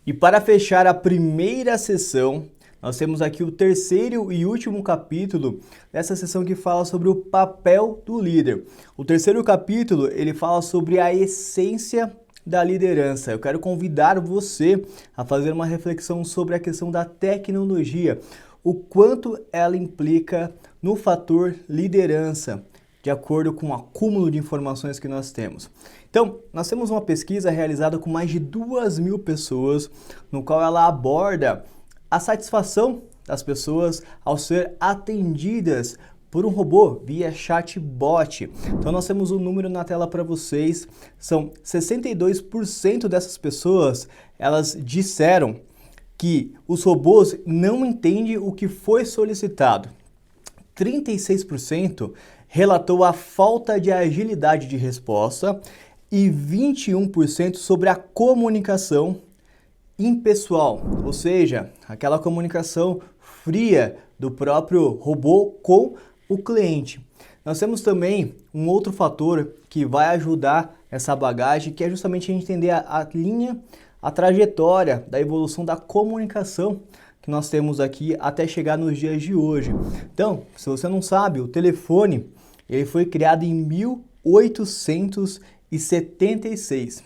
E para fechar a primeira sessão, nós temos aqui o terceiro e último capítulo dessa sessão que fala sobre o papel do líder. O terceiro capítulo, ele fala sobre a essência da liderança. Eu quero convidar você a fazer uma reflexão sobre a questão da tecnologia, o quanto ela implica no fator liderança, de acordo com o acúmulo de informações que nós temos. Então, nós temos uma pesquisa realizada com mais de 2.000 pessoas, no qual ela aborda a satisfação das pessoas ao ser atendidas por um robô via chatbot. Então nós temos um número na tela para vocês, são 62% dessas pessoas, elas disseram que os robôs não entendem o que foi solicitado. 36% relatou a falta de agilidade de resposta e 21% sobre a comunicação impessoal, ou seja, aquela comunicação fria do próprio robô com o cliente. Nós temos também um outro fator que vai ajudar essa bagagem, que é justamente a gente entender a linha, a trajetória da evolução da comunicação que nós temos aqui até chegar nos dias de hoje. Então, se você não sabe, o telefone ele foi criado em 1876,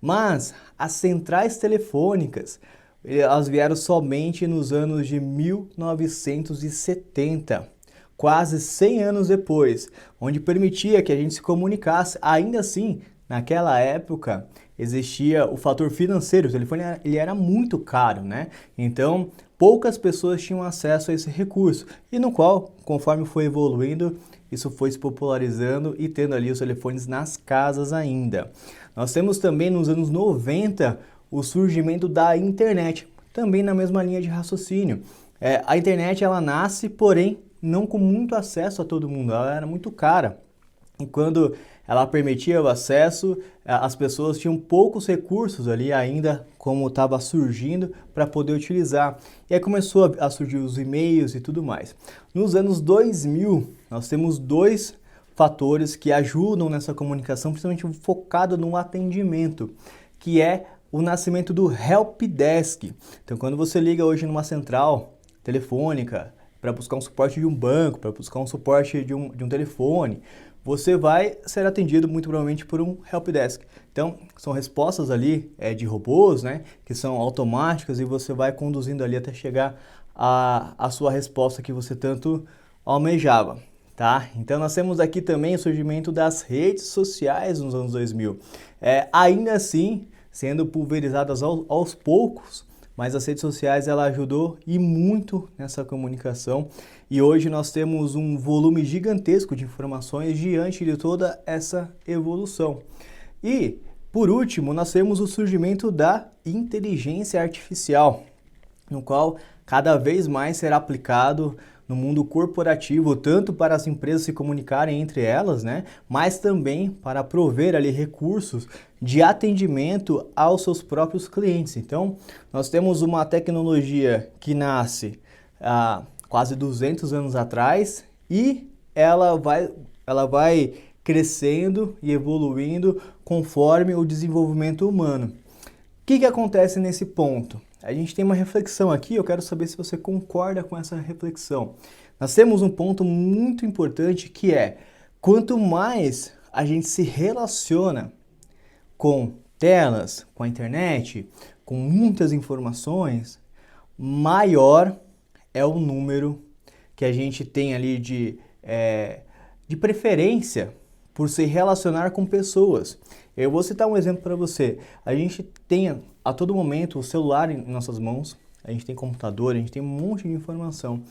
mas as centrais telefônicas elas vieram somente nos anos de 1970, quase 100 anos depois, onde permitia que a gente se comunicasse. Ainda assim, naquela época, existia o fator financeiro, o telefone ele era muito caro, né? Então, poucas pessoas tinham acesso a esse recurso, e no qual, conforme foi evoluindo, isso foi se popularizando e tendo ali os telefones nas casas ainda. Nós temos também nos anos 90 o surgimento da internet, também na mesma linha de raciocínio. A internet ela nasce, porém, não com muito acesso a todo mundo, ela era muito cara. E quando ela permitia o acesso, as pessoas tinham poucos recursos ali ainda, como estava surgindo, para poder utilizar. E aí começou a surgir os e-mails e tudo mais. Nos anos 2000, nós temos dois fatores que ajudam nessa comunicação, principalmente focado no atendimento, que é o nascimento do Help Desk. Então, quando você liga hoje numa central telefônica para buscar um suporte de um banco, para buscar um suporte de um telefone, você vai ser atendido muito provavelmente por um Help Desk. Então, são respostas ali de robôs, né, que são automáticas e você vai conduzindo ali até chegar à sua resposta que você tanto almejava. Tá? Então nós temos aqui também o surgimento das redes sociais nos anos 2000. Ainda assim, sendo pulverizadas aos poucos, mas as redes sociais ela ajudou e muito nessa comunicação. E hoje nós temos um volume gigantesco de informações diante de toda essa evolução. E, por último, nós temos o surgimento da inteligência artificial, no qual cada vez mais será aplicado no mundo corporativo, tanto para as empresas se comunicarem entre elas, né, mas também para prover ali recursos de atendimento aos seus próprios clientes. Então, nós temos uma tecnologia que nasce há quase 200 anos atrás e ela vai crescendo e evoluindo conforme o desenvolvimento humano. O que acontece nesse ponto? A gente tem uma reflexão aqui, eu quero saber se você concorda com essa reflexão. Nós temos um ponto muito importante que é, quanto mais a gente se relaciona com telas, com a internet, com muitas informações, maior é o número que a gente tem ali de preferência por se relacionar com pessoas. Eu vou citar um exemplo para você. A gente tem a todo momento o celular em nossas mãos, a gente tem computador, a gente tem um monte de informação,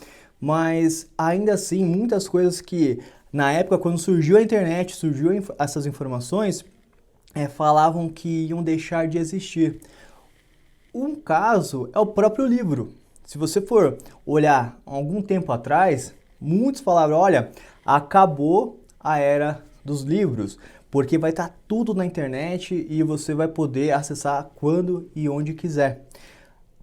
mas ainda assim muitas coisas que na época quando surgiu a internet, surgiu essas informações, falavam que iam deixar de existir. Um caso é o próprio livro. Se você for olhar algum tempo atrás, muitos falavam, olha, acabou a era dos livros, porque vai estar tudo na internet e você vai poder acessar quando e onde quiser.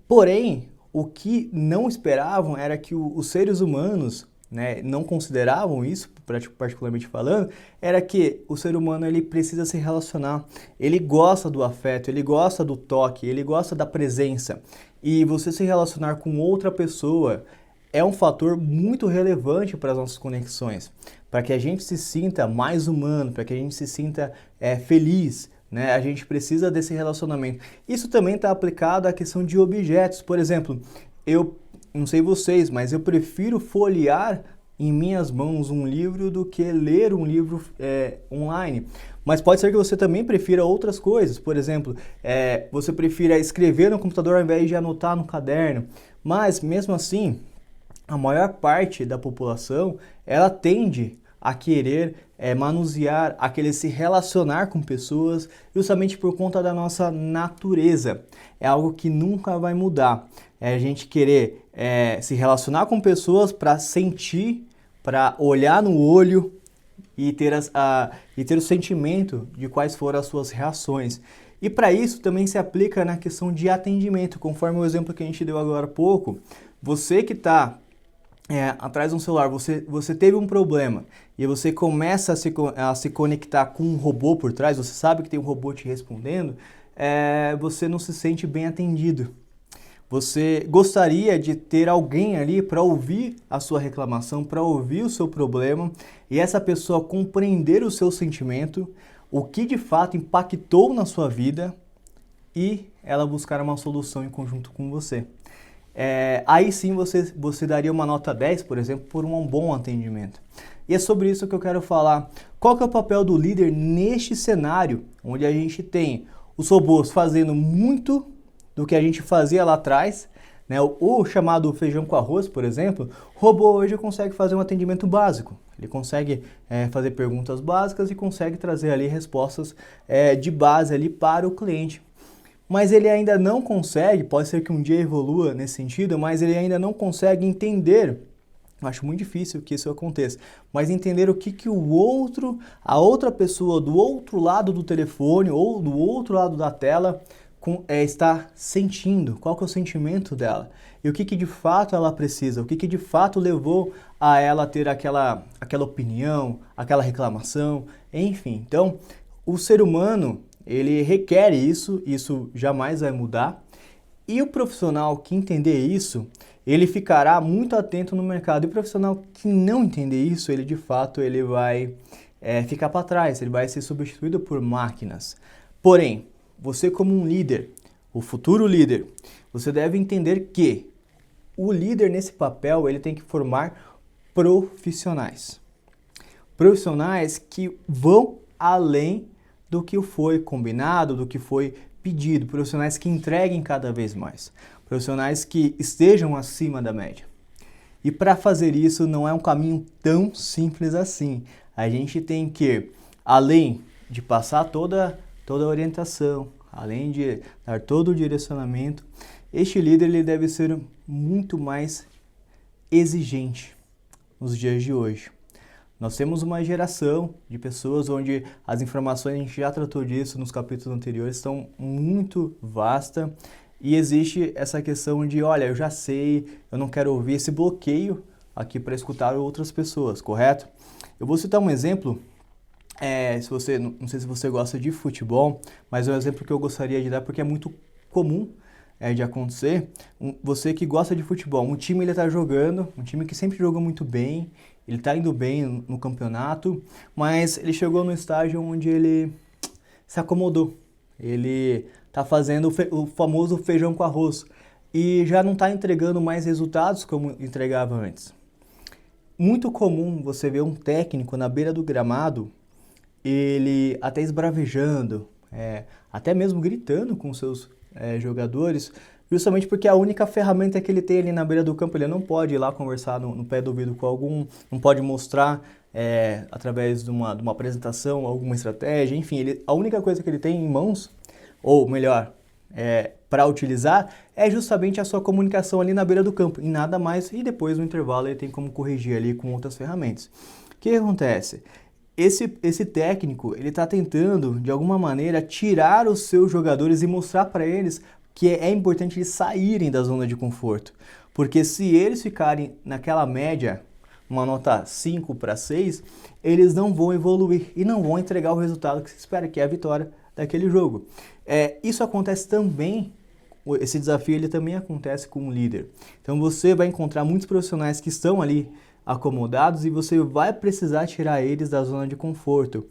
Porém, o que não esperavam era que os seres humanos né, não consideravam isso, particularmente falando, era que o ser humano ele precisa se relacionar, ele gosta do afeto, ele gosta do toque, ele gosta da presença. E você se relacionar com outra pessoa é um fator muito relevante para as nossas conexões, para que a gente se sinta mais humano, para que a gente se sinta feliz, né? A gente precisa desse relacionamento. Isso também está aplicado à questão de objetos. Por exemplo, eu não sei vocês, mas eu prefiro folhear em minhas mãos um livro do que ler um livro online. Mas pode ser que você também prefira outras coisas. Por exemplo, você prefira escrever no computador ao invés de anotar no caderno. Mas, mesmo assim, a maior parte da população, ela tende a querer manusear, a querer se relacionar com pessoas, justamente por conta da nossa natureza. É algo que nunca vai mudar. É a gente querer se relacionar com pessoas para sentir, para olhar no olho e ter o sentimento de quais foram as suas reações. E para isso também se aplica na questão de atendimento, conforme o exemplo que a gente deu agora há pouco. Você que está atrás de um celular, você teve um problema e você começa a se conectar com um robô por trás, você sabe que tem um robô te respondendo, você não se sente bem atendido. Você gostaria de ter alguém ali para ouvir a sua reclamação, para ouvir o seu problema e essa pessoa compreender o seu sentimento, o que de fato impactou na sua vida e ela buscar uma solução em conjunto com você. Aí sim você daria uma nota 10, por exemplo, por um bom atendimento. E é sobre isso que eu quero falar. Qual que é o papel do líder neste cenário, onde a gente tem os robôs fazendo muito do que a gente fazia lá atrás, né? O chamado feijão com arroz, por exemplo, o robô hoje consegue fazer um atendimento básico. Ele consegue fazer perguntas básicas e consegue trazer ali respostas de base ali para o cliente. Mas ele ainda não consegue, pode ser que um dia evolua nesse sentido, mas ele ainda não consegue entender, eu acho muito difícil que isso aconteça, mas entender o que a outra pessoa do outro lado do telefone ou do outro lado da tela está sentindo, qual que é o sentimento dela e o que de fato ela precisa, o que de fato levou a ela ter aquela opinião, aquela reclamação, enfim. Então, o ser humano, ele requer isso jamais vai mudar, e o profissional que entender isso, ele ficará muito atento no mercado, e o profissional que não entender isso, ele de fato ele vai ficar para trás, ele vai ser substituído por máquinas. Porém, você como um líder, o futuro líder, você deve entender que o líder nesse papel, ele tem que formar profissionais. Profissionais que vão além do que foi combinado, do que foi pedido, profissionais que entreguem cada vez mais, profissionais que estejam acima da média. E para fazer isso não é um caminho tão simples assim. A gente tem que, além de passar toda a orientação, além de dar todo o direcionamento, este líder ele deve ser muito mais exigente nos dias de hoje. Nós temos uma geração de pessoas onde as informações, a gente já tratou disso nos capítulos anteriores, estão muito vastas e existe essa questão de, olha, eu já sei, eu não quero ouvir, esse bloqueio aqui para escutar outras pessoas, correto? Eu vou citar um exemplo, não sei se você gosta de futebol, mas é um exemplo que eu gostaria de dar porque é muito comum de acontecer. Você que gosta de futebol, um time ele está jogando, um time que sempre jogou muito bem, ele está indo bem no campeonato, mas ele chegou no estágio onde ele se acomodou. Ele está fazendo o famoso feijão com arroz e já não está entregando mais resultados como entregava antes. Muito comum você ver um técnico na beira do gramado, ele até esbravejando, até mesmo gritando com seus jogadores, justamente porque a única ferramenta que ele tem ali na beira do campo, ele não pode ir lá conversar no pé do ouvido com algum, não pode mostrar através de uma apresentação alguma estratégia, enfim, a única coisa que ele tem em mãos, ou melhor, para utilizar, é justamente a sua comunicação ali na beira do campo, e nada mais, e depois no intervalo ele tem como corrigir ali com outras ferramentas. O que acontece? Esse técnico, ele está tentando, de alguma maneira, tirar os seus jogadores e mostrar para eles que é importante eles saírem da zona de conforto. Porque se eles ficarem naquela média, uma nota 5 para 6, eles não vão evoluir e não vão entregar o resultado que se espera, que é a vitória daquele jogo. Isso acontece também, esse desafio ele também acontece com o líder. Então você vai encontrar muitos profissionais que estão ali acomodados e você vai precisar tirar eles da zona de conforto.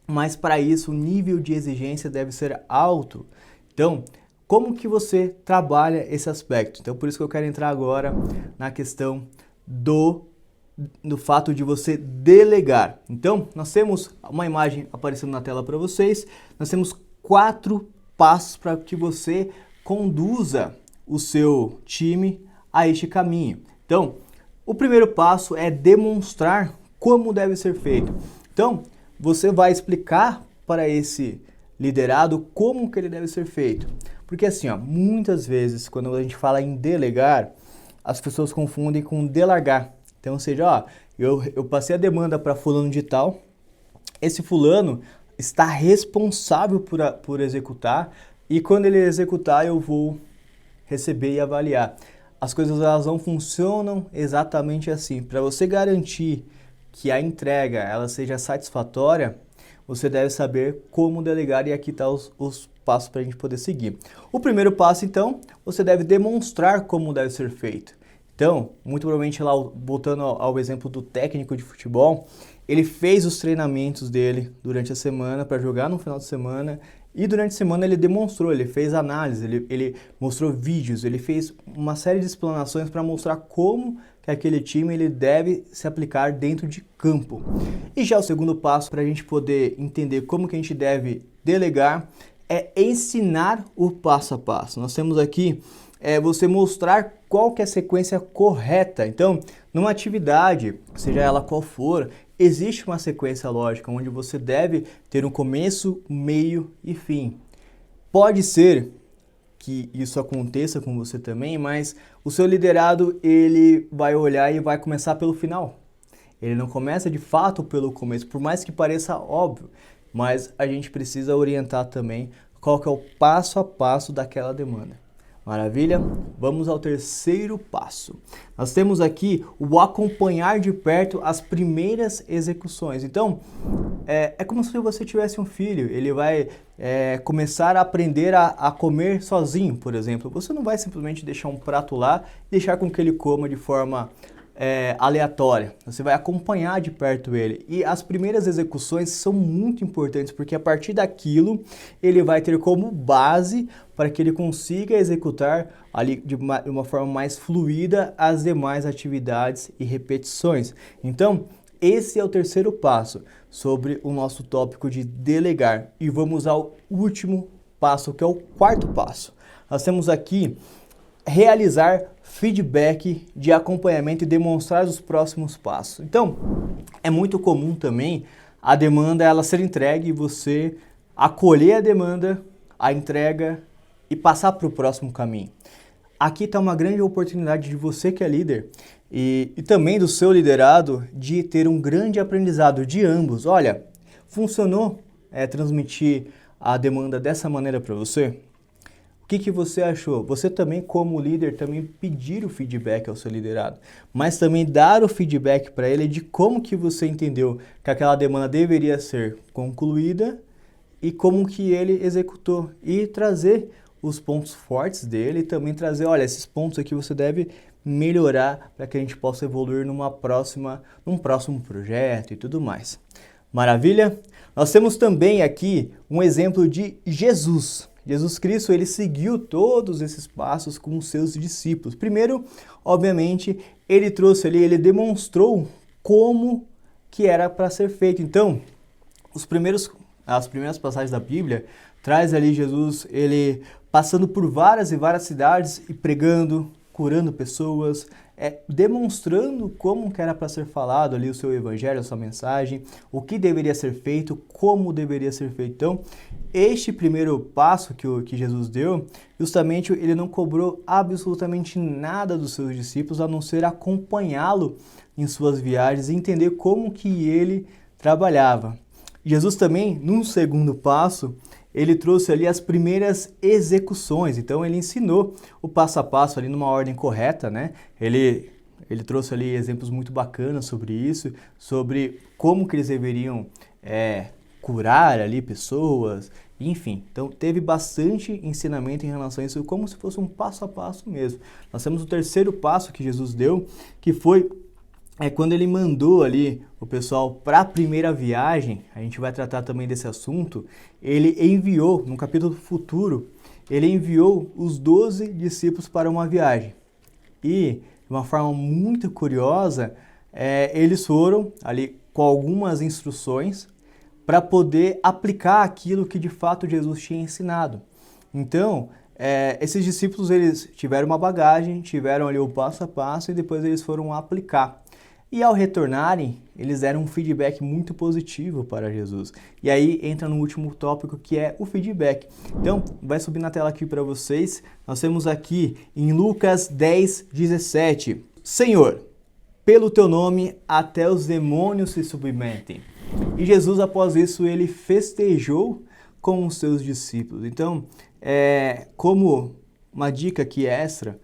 Mas para isso o nível de exigência deve ser alto. Então, como que você trabalha esse aspecto? Então, por isso que eu quero entrar agora na questão do fato de você delegar. Então, nós temos uma imagem aparecendo na tela para vocês. Nós temos 4 passos para que você conduza o seu time a este caminho. Então, o primeiro passo é demonstrar como deve ser feito. Então, você vai explicar para esse liderado como que ele deve ser feito. Porque assim, muitas vezes quando a gente fala em delegar, as pessoas confundem com delargar. Então, ou seja, eu passei a demanda para fulano de tal, esse fulano está responsável por executar e quando ele executar eu vou receber e avaliar. As coisas elas não funcionam exatamente assim. Para você garantir que a entrega ela seja satisfatória, você deve saber como delegar e aqui estão os passos para a gente poder seguir. O primeiro passo, então, você deve demonstrar como deve ser feito. Então, muito provavelmente lá, voltando ao exemplo do técnico de futebol, ele fez os treinamentos dele durante a semana para jogar no final de semana e durante a semana ele demonstrou, ele fez análise, ele mostrou vídeos, ele fez uma série de explanações para mostrar como que aquele time ele deve se aplicar dentro de campo. E já o segundo passo para a gente poder entender como que a gente deve delegar é ensinar o passo a passo. Nós temos aqui você mostrar qual que é a sequência correta. Então, numa atividade, seja ela qual for, existe uma sequência lógica onde você deve ter um começo, meio e fim. Pode ser que isso aconteça com você também, mas o seu liderado ele vai olhar e vai começar pelo final. Ele não começa de fato pelo começo, por mais que pareça óbvio, mas a gente precisa orientar também qual que é o passo a passo daquela demanda. Maravilha? Vamos ao terceiro passo. Nós temos aqui o acompanhar de perto as primeiras execuções. Então, é como se você tivesse um filho. Ele vai começar a aprender a comer sozinho, por exemplo. Você não vai simplesmente deixar um prato lá e deixar com que ele coma de forma aleatória. Você vai acompanhar de perto ele. E as primeiras execuções são muito importantes, porque a partir daquilo ele vai ter como base para que ele consiga executar ali de uma forma mais fluida as demais atividades e repetições. Então, esse é o terceiro passo sobre o nosso tópico de delegar. E vamos ao último passo, que é o quarto passo. Nós temos aqui realizar feedback de acompanhamento e demonstrar os próximos passos. Então, é muito comum também a demanda ela ser entregue e você acolher a demanda, a entrega e passar para o próximo caminho. Aqui está uma grande oportunidade de você que é líder e também do seu liderado de ter um grande aprendizado de ambos. Olha, funcionou transmitir a demanda dessa maneira para você? O que você achou? Você também, como líder, também pedir o feedback ao seu liderado, mas também dar o feedback para ele de como que você entendeu que aquela demanda deveria ser concluída e como que ele executou e trazer os pontos fortes dele e também trazer, olha, esses pontos aqui você deve melhorar para que a gente possa evoluir num próximo projeto e tudo mais. Maravilha? Nós temos também aqui um exemplo de Jesus. Jesus Cristo, ele seguiu todos esses passos com os seus discípulos. Primeiro, obviamente, ele trouxe ali, ele demonstrou como que era para ser feito. Então, as primeiras passagens da Bíblia traz ali Jesus, ele passando por várias e várias cidades e pregando, curando pessoas, demonstrando como que era para ser falado ali o seu evangelho, a sua mensagem, o que deveria ser feito, como deveria ser feito. Então, este primeiro passo que Jesus deu, justamente ele não cobrou absolutamente nada dos seus discípulos, a não ser acompanhá-lo em suas viagens e entender como que ele trabalhava. Jesus também, num segundo passo, ele trouxe ali as primeiras execuções, então ele ensinou o passo a passo ali numa ordem correta, né? Ele ele trouxe ali exemplos muito bacanas sobre isso, sobre como que eles deveriam curar ali pessoas, enfim. Então teve bastante ensinamento em relação a isso, como se fosse um passo a passo mesmo. Nós temos o terceiro passo que Jesus deu, que foi quando ele mandou ali o pessoal para a primeira viagem. A gente vai tratar também desse assunto. Ele enviou, no capítulo futuro, ele enviou os 12 discípulos para uma viagem. E, de uma forma muito curiosa, eles foram ali com algumas instruções para poder aplicar aquilo que de fato Jesus tinha ensinado. Então, esses discípulos, eles tiveram uma bagagem, tiveram ali o passo a passo e depois eles foram aplicar. E ao retornarem, eles deram um feedback muito positivo para Jesus. E aí entra no último tópico, que é o feedback. Então, vai subir na tela aqui para vocês. Nós temos aqui em Lucas 10:17. Senhor, pelo teu nome até os demônios se submetem. E Jesus, após isso, ele festejou com os seus discípulos. Então, como uma dica aqui extra,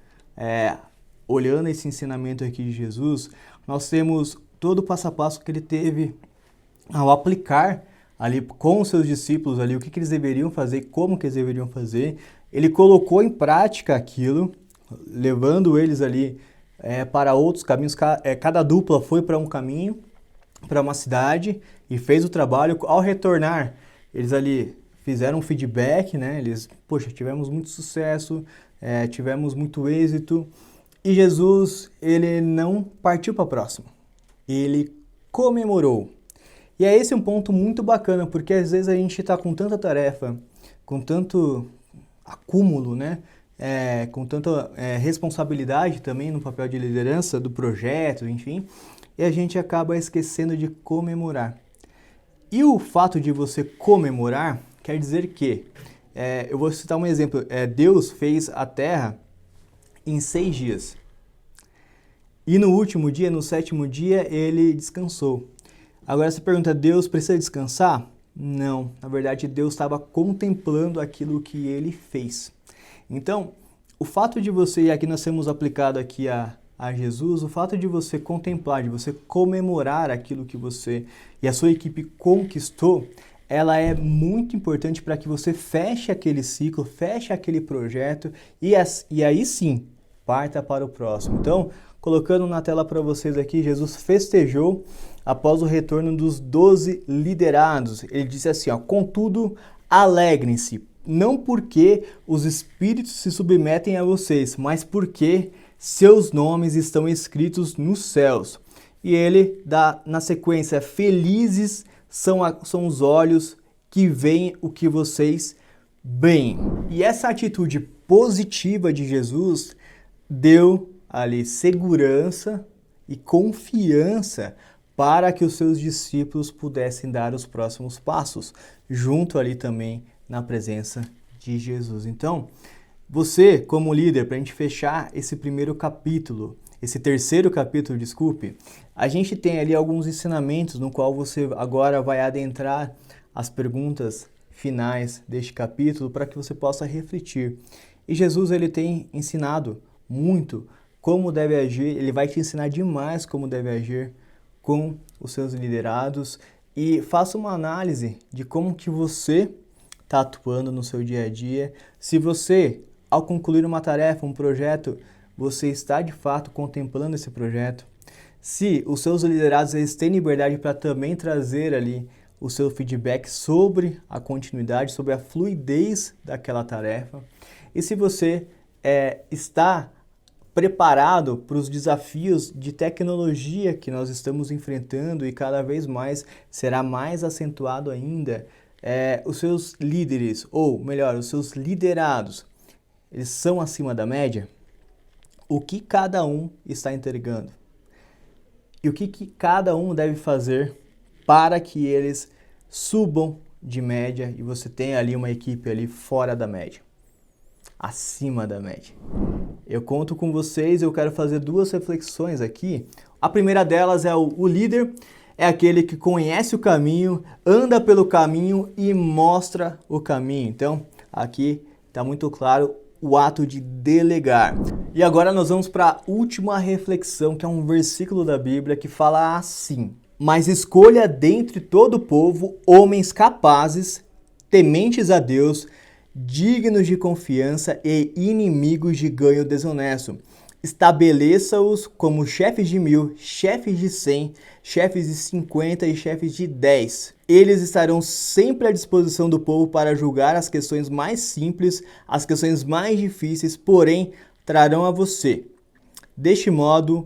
olhando esse ensinamento aqui de Jesus, nós temos todo o passo a passo que ele teve ao aplicar ali com os seus discípulos ali o que eles deveriam fazer, como que eles deveriam fazer. Ele colocou em prática aquilo, levando eles ali para outros caminhos. Cada dupla foi para um caminho, para uma cidade e fez o trabalho. Ao retornar, eles ali fizeram um feedback, né? Eles, poxa, tivemos muito sucesso, tivemos muito êxito. E Jesus, ele não partiu para a próxima, ele comemorou. E é esse um ponto muito bacana, porque às vezes a gente está com tanta tarefa, com tanto acúmulo, né? Com tanta responsabilidade também no papel de liderança do projeto, enfim, e a gente acaba esquecendo de comemorar. E o fato de você comemorar quer dizer que, eu vou citar um exemplo, Deus fez a terra em 6 dias. E no último dia, no 7º dia, ele descansou. Agora você pergunta, Deus precisa descansar? Não, na verdade Deus estava contemplando aquilo que ele fez. Então, o fato de você, e aqui nós temos aplicado aqui a Jesus, o fato de você contemplar, de você comemorar aquilo que você e a sua equipe conquistou, ela é muito importante para que você feche aquele ciclo, feche aquele projeto e aí sim, parta para o próximo. Então, colocando na tela para vocês aqui, Jesus festejou após o retorno dos 12 liderados. Ele disse assim, contudo, alegrem-se, não porque os espíritos se submetem a vocês, mas porque seus nomes estão escritos nos céus. E ele dá na sequência, felizes são os olhos que veem o que vocês veem. E essa atitude positiva de Jesus deu ali segurança e confiança para que os seus discípulos pudessem dar os próximos passos, junto ali também na presença de Jesus. Então, você como líder, para a gente fechar esse terceiro capítulo, desculpe, a gente tem ali alguns ensinamentos no qual você agora vai adentrar as perguntas finais deste capítulo para que você possa refletir. E Jesus, ele tem ensinado muito como deve agir, ele vai te ensinar demais como deve agir com os seus liderados, e faça uma análise de como que você está atuando no seu dia a dia. Se você, ao concluir uma tarefa, um projeto, você está de fato contemplando esse projeto. Se os seus liderados eles têm liberdade para também trazer ali o seu feedback sobre a continuidade, sobre a fluidez daquela tarefa. E se você está preparado para os desafios de tecnologia que nós estamos enfrentando e cada vez mais será mais acentuado ainda, os seus líderes, ou melhor, os seus liderados, eles são acima da média? O que cada um está entregando? E o que cada um deve fazer para que eles subam de média e você tenha ali uma equipe ali fora da média, acima da média? Eu conto com vocês, eu quero fazer 2 reflexões aqui. A primeira delas é o líder é aquele que conhece o caminho, anda pelo caminho e mostra o caminho. Então, aqui está muito claro o ato de delegar. E agora nós vamos para a última reflexão, que é um versículo da Bíblia que fala assim: mas escolha dentre todo o povo homens capazes, tementes a Deus, dignos de confiança e inimigos de ganho desonesto. Estabeleça-os como chefes de 1000, chefes de 100, chefes de 50 e chefes de 10. Eles estarão sempre à disposição do povo para julgar as questões mais simples, as questões mais difíceis, porém trarão a você. Deste modo,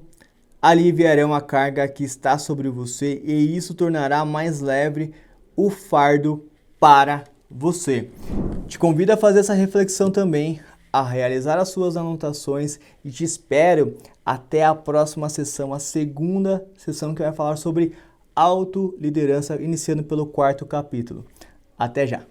aliviarão a carga que está sobre você e isso tornará mais leve o fardo para você. Te convido a fazer essa reflexão também, a realizar as suas anotações e te espero até a próxima sessão, a segunda sessão que vai falar sobre autoliderança, iniciando pelo 4º capítulo. Até já!